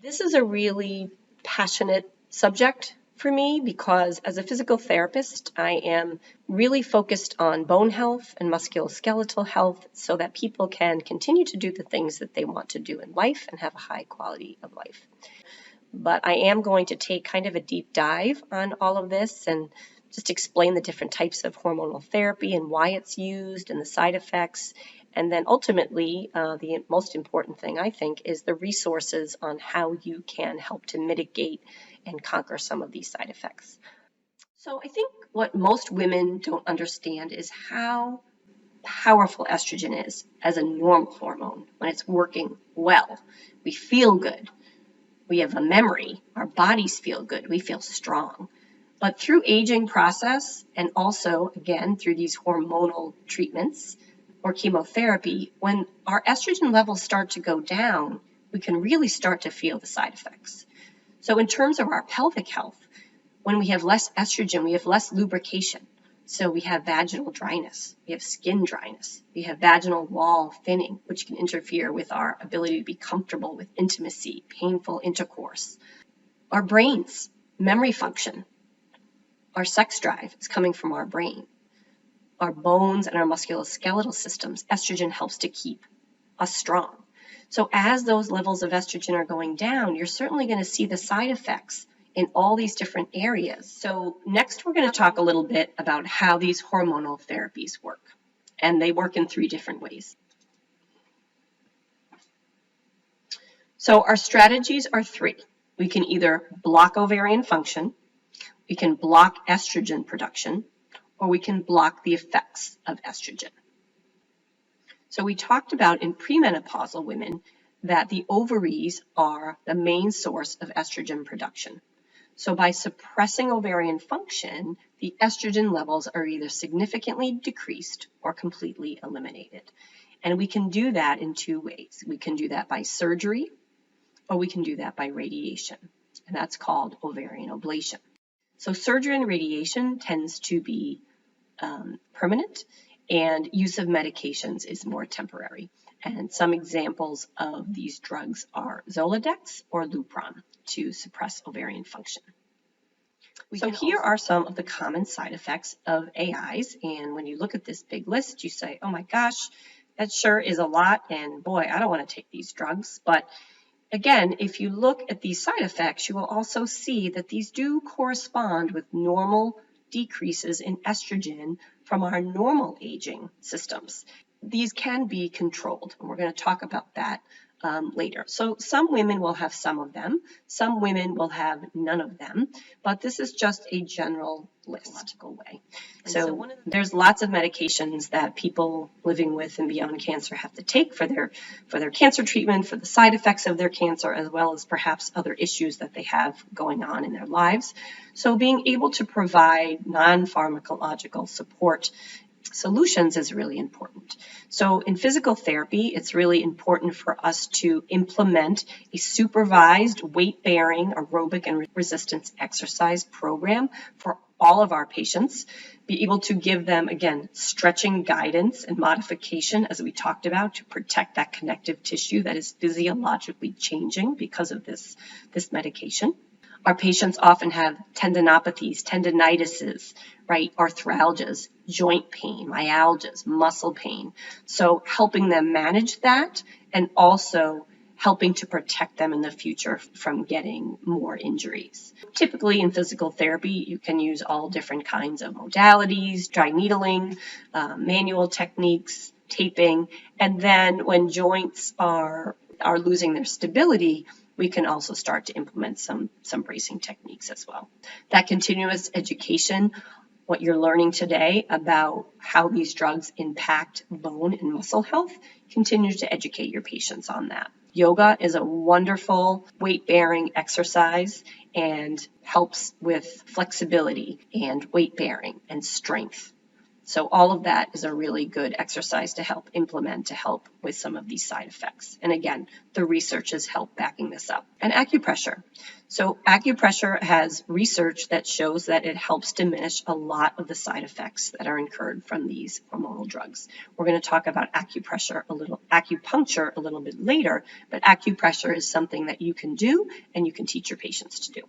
This is a really passionate subject for me because as a physical therapist, I am really focused on bone health and musculoskeletal health so that people can continue to do the things that they want to do in life and have a high quality of life. But I am going to take kind of a deep dive on all of this and just explain the different types of hormonal therapy and why it's used and the side effects. And then ultimately, the most important thing, I think, is the resources on how you can help to mitigate and conquer some of these side effects. So I think what most women don't understand is how powerful estrogen is as a normal hormone when it's working well. We feel good. We have a memory. Our bodies feel good. We feel strong. But through aging process and also, again, through these hormonal treatments or chemotherapy, when our estrogen levels start to go down, we can really start to feel the side effects. So in terms of our pelvic health, when we have less estrogen, we have less lubrication. So we have vaginal dryness, we have skin dryness, we have vaginal wall thinning, which can interfere with our ability to be comfortable with intimacy, painful intercourse. Our brains, memory function, our sex drive is coming from our brain. Our bones and our musculoskeletal systems, estrogen helps to keep us strong. So as those levels of estrogen are going down, you're certainly going to see the side effects in all these different areas. So next we're going to talk a little bit about how these hormonal therapies work. And they work in 3 different ways. So our strategies are 3. We can either block ovarian function, we can block estrogen production, or we can block the effects of estrogen. So we talked about in premenopausal women that the ovaries are the main source of estrogen production. So by suppressing ovarian function, the estrogen levels are either significantly decreased or completely eliminated. And we can do that in 2 ways. We can do that by surgery, or we can do that by radiation. And that's called ovarian ablation. So surgery and radiation tends to be permanent, and use of medications is more temporary. And some examples of these drugs are Zoladex or Lupron to suppress ovarian function. So here are some of the common side effects of AIs. And when you look at this big list, you say, oh my gosh, that sure is a lot. And boy, I don't want to take these drugs. But again, if you look at these side effects, you will also see that these do correspond with normal decreases in estrogen from our normal aging systems. These can be controlled, and we're going to talk about that later. So some women will have some of them, some women will have none of them, but this is just a general logical way. So there's lots of medications that people living with and beyond cancer have to take for their cancer treatment, for the side effects of their cancer, as well as perhaps other issues that they have going on in their lives. So being able to provide non-pharmacological support solutions is really important. So in physical therapy, it's really important for us to implement a supervised weight-bearing aerobic and resistance exercise program for all of our patients, be able to give them, again, stretching guidance and modification, as we talked about, to protect that connective tissue that is physiologically changing because of this medication. Our patients often have tendinopathies, tendinitises, right, arthralgias, joint pain, myalgias, muscle pain. So helping them manage that and also helping to protect them in the future from getting more injuries. Typically in physical therapy, you can use all different kinds of modalities, dry needling, manual techniques, taping, and then when joints are losing their stability, we can also start to implement some bracing techniques as well. That continuous education, what you're learning today about how these drugs impact bone and muscle health, continue to educate your patients on that. Yoga is a wonderful weight-bearing exercise and helps with flexibility and weight-bearing and strength. So all of that is a really good exercise to help implement, to help with some of these side effects. And again, the research has helped backing this up. And acupressure. So acupressure has research that shows that it helps diminish a lot of the side effects that are incurred from these hormonal drugs. We're going to talk about acupuncture a little bit later, but acupressure is something that you can do and you can teach your patients to do.